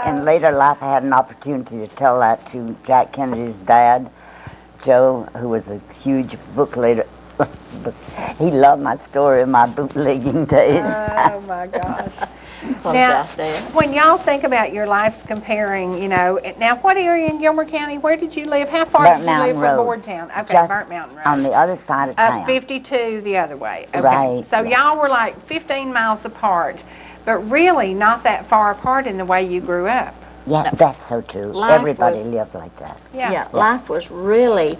In later life, I had an opportunity to tell that to Jack Kennedy's dad, Joe, who was a huge bookleader. He loved my story of my bootlegging days. Oh my gosh. Now, when y'all think about your lives comparing, you know, now what area in Gilmer County, where did you live? How far did you live from Boardtown? Okay, Just Burnt Mountain Road. on the other side of town. 52 the other way. Okay. Right. So y'all were like 15 miles apart, but really not that far apart in the way you grew up. Yeah, that's so true. Everybody lived like that. Yeah, life was really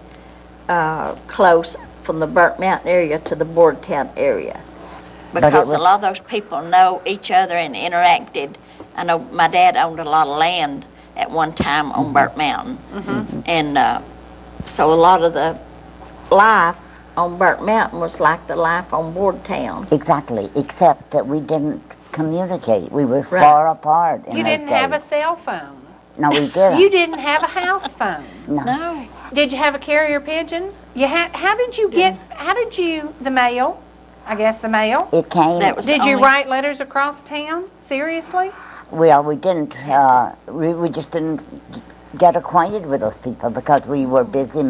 close from the Burnt Mountain area to the Boardtown area. Because a lot of those people know each other and interacted. I know my dad owned a lot of land at one time on Burnt Mountain. And so a lot of the life on Burnt Mountain was like the life on Boardtown. Exactly, except that we didn't communicate. We were far apart in You those didn't have a days. cell phone. No, we didn't. You didn't have a house phone. No. Did you have a carrier pigeon? You had. How did you the mail? I guess the mail. It came. Did you write letters across town? Seriously? Well, we didn't. We just didn't get acquainted with those people because we were busy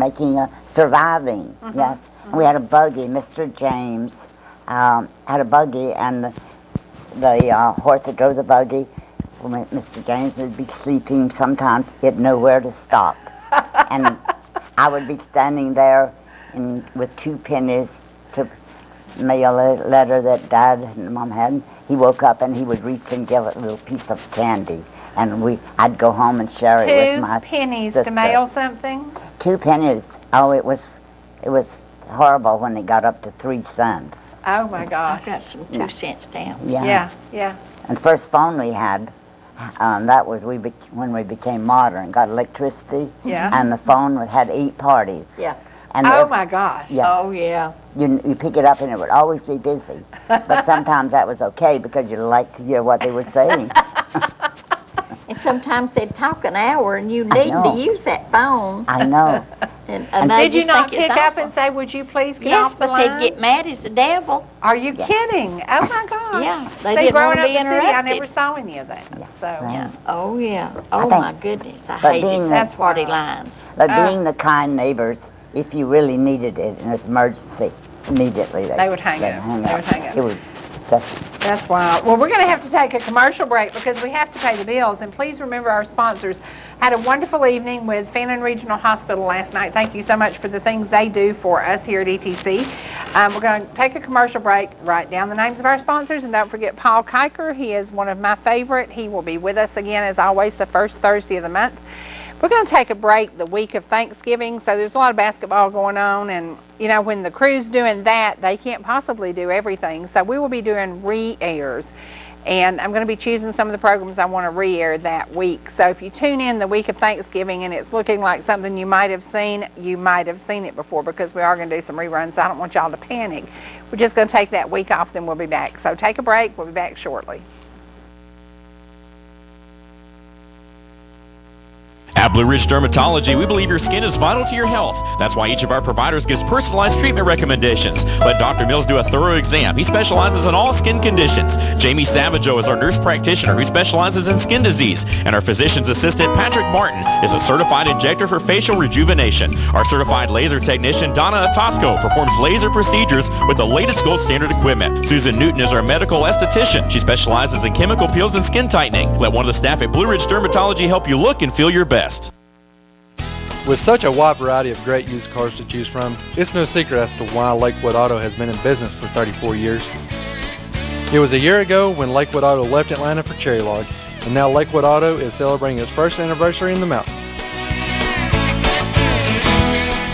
surviving. Yes. And we had a buggy. Mr. James had a buggy, and the horse that drove the buggy when Mr. James would be sleeping, sometimes he'd know where to stop. And I would be standing there with 2 pennies to mail a letter that Dad and Mom had. He woke up and he would reach and give a little piece of candy. And I'd go home and share it with my 2 pennies sister. to mail something? 2 pennies. Oh, it was horrible when it got up to 3 cents. Oh my gosh. I've got some 2-cent stamps. Yeah. And the first phone we had, that was when we became modern, got electricity. Yeah. And the phone had 8 parties. Yeah. And Oh my gosh. Yeah. Oh, yeah. You pick it up and it would always be busy. But sometimes that was okay because you liked to hear what they were saying. And sometimes they'd talk an hour and you need to use that phone. I know. And Did you just not think it's pick up awful. and say, would you please get Yes, off the but line? they'd get mad as the devil. Are you kidding? Oh my gosh. Yeah, they See, didn't growing want to up be in the city, I interrupted. never saw any of that. So Yeah. Oh, yeah. Oh, think- my goodness. I but hated being that the- party lines. But being the kind neighbors, if you really needed it in an emergency, immediately They would hang up. They would hang up. It was just, That's wild. Well, we're going to have to take a commercial break because we have to pay the bills. And please remember our sponsors. Had a wonderful evening with Fannin Regional Hospital last night. Thank you so much for the things they do for us here at ETC. We're going to take a commercial break, write down the names of our sponsors, and don't forget Paul Kiker. He is one of my favorite. He will be with us again, as always, the first Thursday of the month. We're going to take a break the week of Thanksgiving, so there's a lot of basketball going on, and you know, when the crew's doing that, they can't possibly do everything, so we will be doing re-airs, and I'm going to be choosing some of the programs I want to re-air that week. So if you tune in the week of Thanksgiving and it's looking like something you might have seen it before, because we are going to do some reruns, so I don't want y'all to panic. We're just going to take that week off, then we'll be back. So take a break. We'll be back shortly. At Blue Ridge Dermatology, we believe your skin is vital to your health. That's why each of our providers gives personalized treatment recommendations. Let Dr. Mills do a thorough exam. He specializes in all skin conditions. Jamie Savageau is our nurse practitioner who specializes in skin disease. And our physician's assistant, Patrick Martin, is a certified injector for facial rejuvenation. Our certified laser technician, Donna Atosco, performs laser procedures with the latest gold standard equipment. Susan Newton is our medical esthetician. She specializes in chemical peels and skin tightening. Let one of the staff at Blue Ridge Dermatology help you look and feel your best. With such a wide variety of great used cars to choose from, it's no secret as to why Lakewood Auto has been in business for 34 years. It was a year ago when Lakewood Auto left Atlanta for Cherry Log, and now Lakewood Auto is celebrating its first anniversary in the mountains.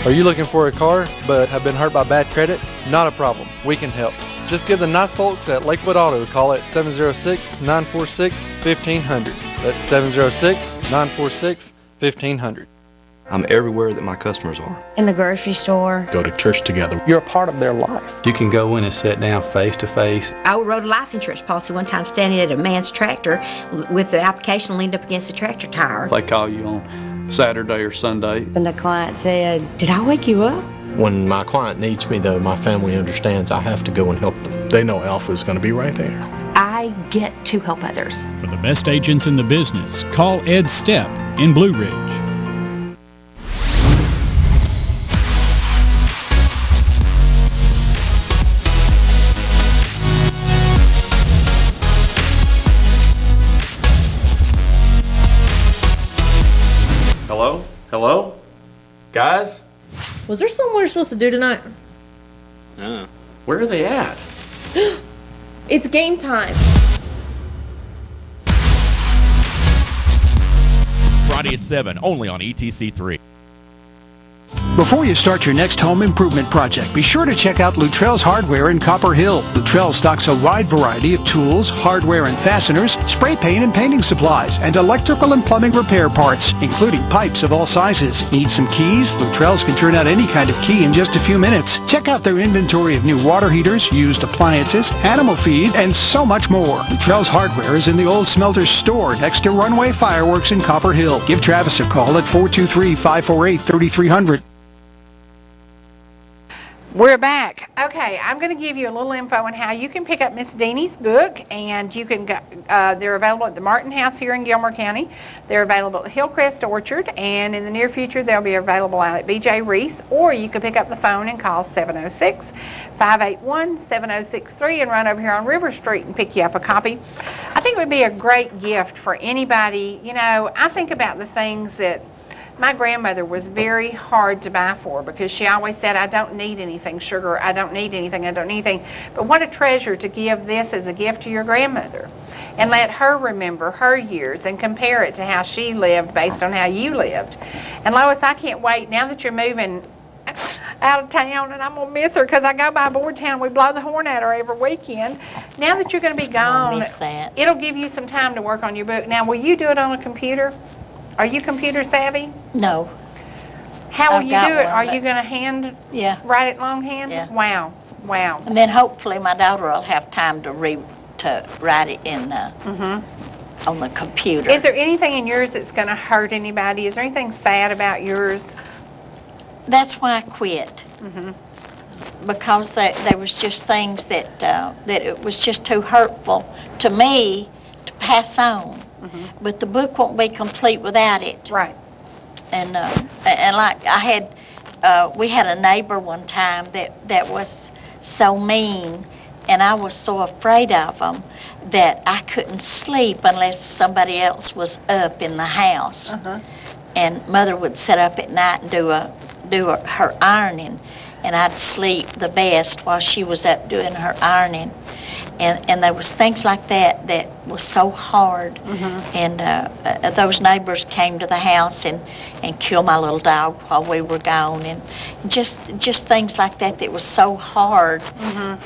Are you looking for a car but have been hurt by bad credit? Not a problem. We can help. Just give the nice folks at Lakewood Auto a call at 706-946-1500. That's 706-946-1500. 1500. I'm everywhere that my customers are. In the grocery store. Go to church together. You're a part of their life. You can go in and sit down face to face. I wrote a life insurance policy one time standing at a man's tractor with the application leaned up against the tractor tire. If they call you on Saturday or Sunday. And the client said, "Did I wake you up?" When my client needs me, though, my family understands I have to go and help them. They know Alpha is going to be right there. I get to help others. For the best agents in the business, call Ed Stepp in Blue Ridge. Hello? Hello? Guys? Was there something we're supposed to do tonight? Where are they at? It's game time. Friday at 7, only on ETC3. Before you start your next home improvement project, be sure to check out Luttrell's Hardware in Copper Hill. Luttrell stocks a wide variety of tools, hardware and fasteners, spray paint and painting supplies, and electrical and plumbing repair parts, including pipes of all sizes. Need some keys? Luttrell's can turn out any kind of key in just a few minutes. Check out their inventory of new water heaters, used appliances, animal feed, and so much more. Luttrell's Hardware is in the Old Smelters store next to Runway Fireworks in Copper Hill. Give Travis a call at 423-548-3300. We're back. Okay, I'm going to give you a little info on how you can pick up Miss Deanie's book, and you can go, they're available at the Martin House here in Gilmer County. They're available at Hillcrest Orchard, and in the near future they'll be available out at BJ Reese, or you can pick up the phone and call 706-581-7063 and run over here on River Street and pick you up a copy. I think it would be a great gift for anybody. You know, I think about the things that my grandmother was very hard to buy for, because she always said, I don't need anything, sugar, I don't need anything, I don't need anything. But what a treasure to give this as a gift to your grandmother and let her remember her years and compare it to how she lived based on how you lived. And Lois, I can't wait now that you're moving out of town, and I'm going to miss her because I go by Boardtown. We blow the horn at her every weekend. Now that you're going to be gone, miss that. It'll give you some time to work on your book. Now, will you do it on a computer? Are you computer savvy? No. How will I've you got do it? one, Are but- you going to write it longhand? Yeah. Wow, wow. And then hopefully my daughter will have time to write it in on the computer. Is there anything in yours that's going to hurt anybody? Is there anything sad about yours? That's why I quit. Because there was just things that it was just too hurtful to me to pass on. But the book won't be complete without it. Right. And like I had, we had a neighbor one time that was so mean, and I was so afraid of him that I couldn't sleep unless somebody else was up in the house. And Mother would sit up at night and do her ironing, and I'd sleep the best while she was up doing her ironing. And there was things like that was so hard. And those neighbors came to the house and killed my little dog while we were gone, and just things like that was so hard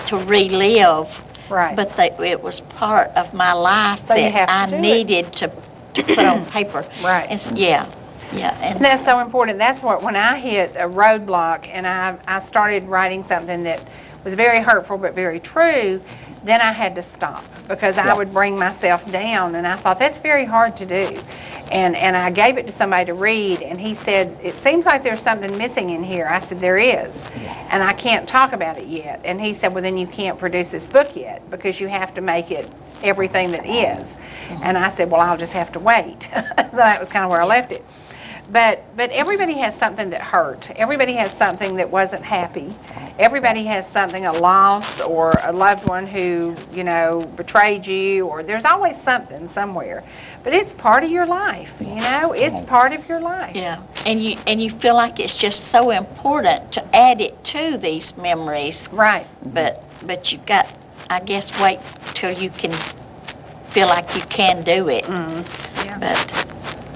to relive. Right. But it was part of my life So you that have to I do it. needed to put on paper. Right. And yeah. And That's so important. That's what, when I hit a roadblock and I started writing something that was very hurtful but very true, then I had to stop, because I would bring myself down, and I thought that's very hard to do. And I gave it to somebody to read, and he said, it seems like there's something missing in here. I said, there is, and I can't talk about it yet. And he said, well, then you can't produce this book yet, because you have to make it everything that is. And I said, well, I'll just have to wait. So that was kind of where I left it. But everybody has something that hurt. Everybody has something that wasn't happy. Everybody has something, a loss or a loved one who, betrayed you, or there's always something somewhere. But it's part of your life, it's part of your life. Yeah, and you feel like it's just so important to add it to these memories. Right. But you've got, I guess, wait till you can feel like you can do it. Yeah. But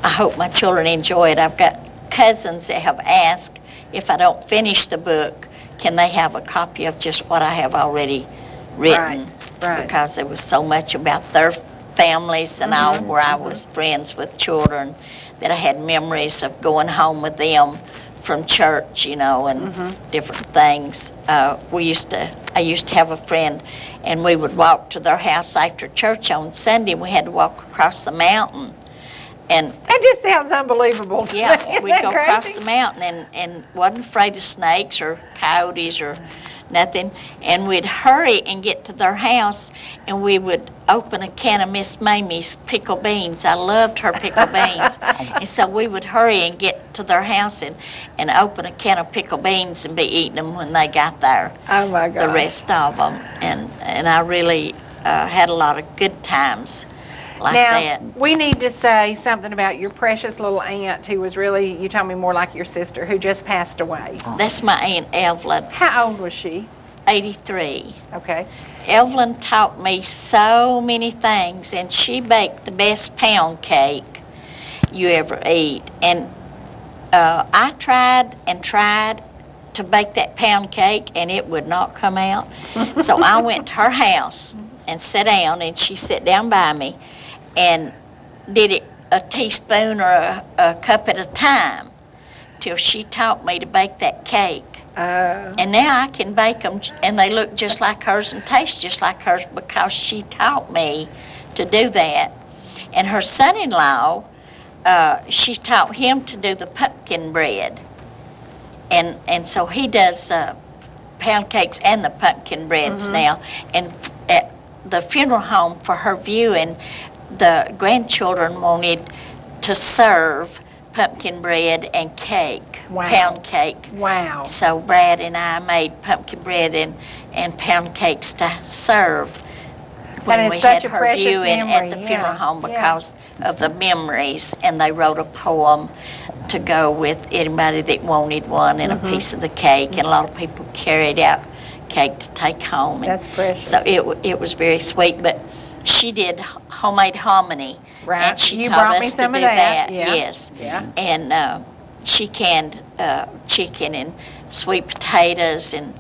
I hope my children enjoy it. I've got cousins that have asked if I don't finish the book, can they have a copy of just what I have already written? Right. Because there was so much about their families and all, where I was friends with children, that I had memories of going home with them from church, and different things. I used to have a friend, and we would walk to their house after church on Sunday, and we had to walk across the mountain. And that just sounds unbelievable to me. Yeah, we'd Isn't go that across crazy? the mountain and wasn't afraid of snakes or coyotes or nothing. And we'd hurry and get to their house, and we would open a can of Miss Mamie's pickled beans. I loved her pickled beans. And so we would hurry and get to their house and open a can of pickled beans and be eating them when they got there. Oh, my God. The rest of them. And I really had a lot of good times like now, that. we need to say something about your precious little aunt who was really, you told me, more like your sister, who just passed away. That's my Aunt Evelyn. How old was she? 83. Okay. Evelyn taught me so many things, and she baked the best pound cake you ever eat. And I tried to bake that pound cake, and it would not come out. So I went to her house and sat down, and she sat down by me and did it a teaspoon or a cup at a time till she taught me to bake that cake. And now I can bake them, and they look just like hers and taste just like hers, because she taught me to do that. And her son-in-law, she taught him to do the pumpkin bread. And so he does pound cakes and the pumpkin breads now. And at the funeral home for her viewing, the grandchildren wanted to serve pumpkin bread and cake, pound cake. Wow. So Brad and I made pumpkin bread and pound cakes to serve when we had her viewing at the funeral home because of the memories. And they wrote a poem to go with anybody that wanted one and a piece of the cake. And a lot of people carried out cake to take home. That's precious. So it was very sweet. But she did homemade hominy. Right. And she You taught brought me us some to of do that. Yeah. Yes. Yeah. And she canned chicken and sweet potatoes and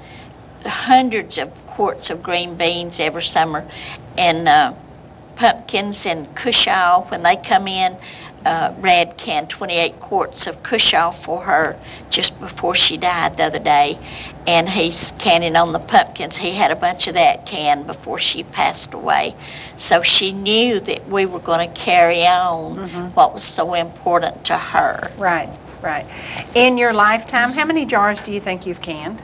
hundreds of quarts of green beans every summer, and pumpkins and cushaw. When they come in, Brad canned 28 quarts of cushaw for her just before she died the other day, and he's canning on the pumpkins. He had a bunch of that canned before she passed away. So she knew that we were going to carry on what was so important to her. Right, right. In your lifetime, how many jars do you think you've canned?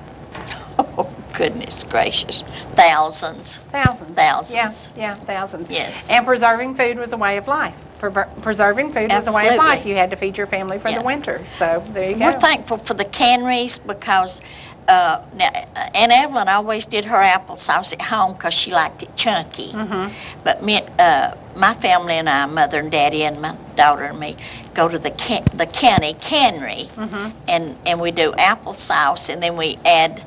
Oh, goodness gracious. Thousands. Thousands. Thousands. Yeah, thousands. Yes. And preserving food was a way of life. Preserving food was a way of Absolutely. life. You had to feed your family for the winter. So there you go. We're thankful for the canneries because now, Aunt Evelyn always did her applesauce at home because she liked it chunky. But my family and I, Mother and Daddy and my daughter and me, go to the county cannery, and we do applesauce, and then we add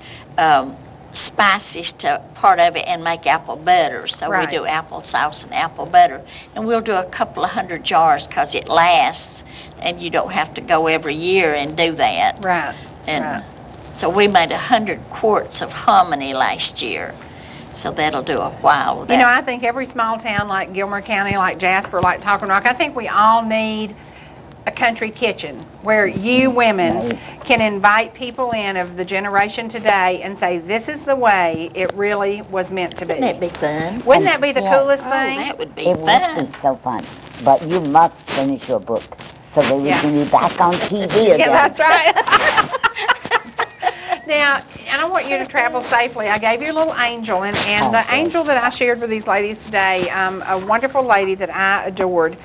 spices to part of it and make apple butter. So we do applesauce and apple butter. And we'll do a couple of 100 jars because it lasts, and you don't have to go every year and do that. Right. And so we made 100 quarts of hominy last year. So that'll do a while. You know, I think every small town like Gilmer County, like Jasper, like Talking Rock, I think we all need a country kitchen where you women can invite people in of the generation today and say, this is the way it really was meant to be. Wouldn't that be fun? Wouldn't that be the coolest thing? That would be It fun. would be so fun. But you must finish your book so that we can be back on TV again. Yeah, that's right. Now, I don't want you to travel safely. I gave you a little angel, and the angel that I shared with these ladies today, a wonderful lady that I adored,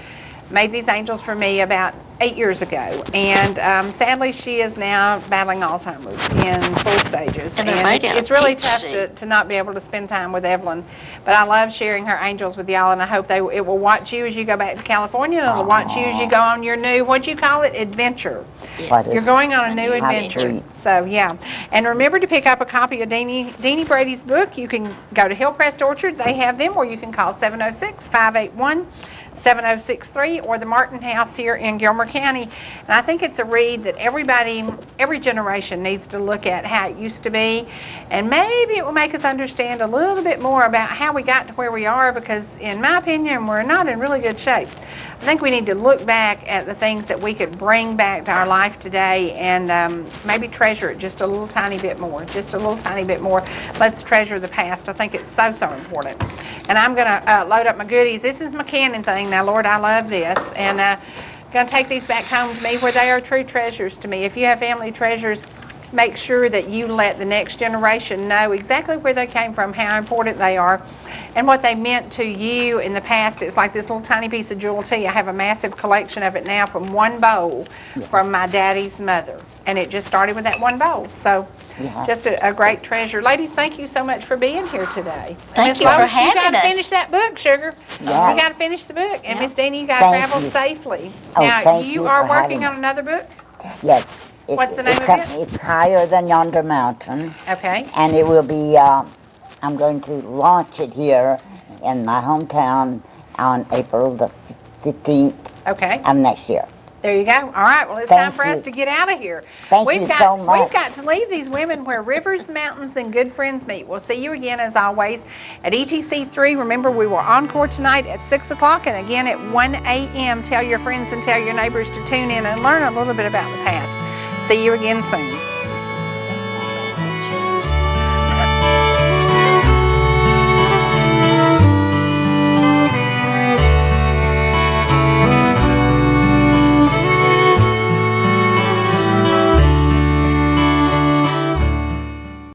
made these angels for me about 8 years ago, and sadly she is now battling Alzheimer's in full stages, and it's really tough to not be able to spend time with Evelyn, but I love sharing her angels with y'all, and I hope it will watch you as you go back to California, and it'll watch you as you go on your new, what'd you call it, adventure. Yes. You're going on a new adventure. So yeah, and remember to pick up a copy of Deanie Brady's book. You can go to Hillcrest Orchard, they have them, or you can call 706-581-7063 or the Martin House here in Gilmer County. And I think it's a read that every generation needs to look at how it used to be, and maybe it will make us understand a little bit more about how we got to where we are, because in my opinion we're not in really good shape. I think we need to look back at the things that we could bring back to our life today and maybe treasure it just a little tiny bit more, Let's treasure the past. I think it's so important. And I'm going to load up my goodies. This is my canning thing. Now, Lord, I love this. And I'm going to take these back home to me where they are true treasures to me. If you have family treasures, make sure that you let the next generation know exactly where they came from, how important they are, and what they meant to you in the past. It's like this little tiny piece of jewel tea. I have a massive collection of it now from one bowl from my daddy's mother. And it just started with that one bowl. So just a great treasure. Ladies, thank you so much for being here today. Thank you for having us. You got to finish that book, Sugar. Yeah. You got to finish the book. And Miss Deanie, you got to travel safely. Oh, now, thank you you are for working having on another book? Yes. What's the name of it? It's Higher Than Yonder Mountain. Okay. And it will be, I'm going to launch it here in my hometown on April the 15th of next year. There you go. All right. Well, it's time for us to get out of here. Thank you so much. We've got to leave these women where rivers, mountains, and good friends meet. We'll see you again, as always, at ETC3. Remember, we were encore tonight at 6 o'clock and again at 1 a.m. Tell your friends and tell your neighbors to tune in and learn a little bit about the past. See you again soon.